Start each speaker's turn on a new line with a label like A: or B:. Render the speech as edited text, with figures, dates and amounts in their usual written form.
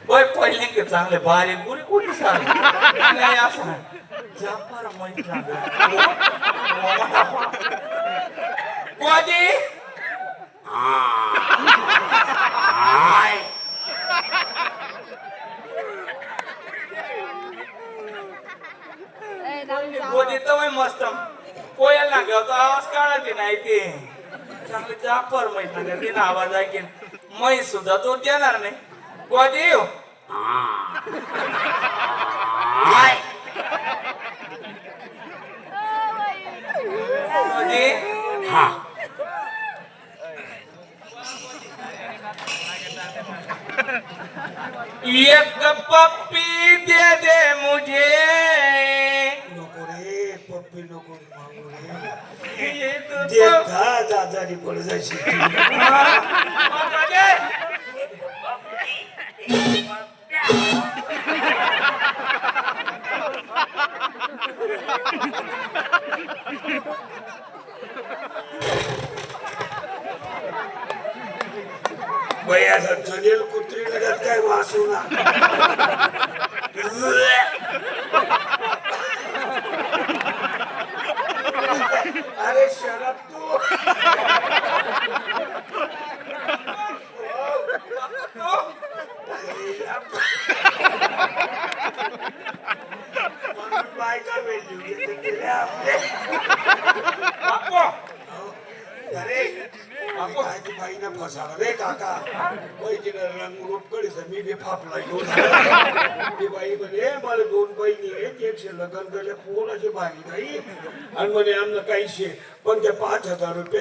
A: ओय पहिले के चांगले बारीक गुरी कुठे सांग नाही असं जाफर माहित कोदी कोदी तर वय मस्त कोयल ना घेतो आवाज काढायचे नाही ते चांगले जाफर माहित ना ते आवाज ऐकेन मै सुद्धा तो देणार नाही कोदी एक पप्पी दे दे मुझे
B: नको रे पप्पी नको मागू रे
A: ये तो
B: देखा दादानी पड जायची बयाचा जनेल कुत्री लगत काय वासू ना अरे शरद तू बायका वेल्यू अरे काय ती बाईनं फसाला रे काका बाईकीनं रंग रूप कडे मी बी फापला घेऊन ती बाई म्हणे मला 2 बहिणी आहेत एकशे लग्न झाले पोराची बाई नाही आणि म्हणे आमनं काहीशे पण ते 5,000 रुपये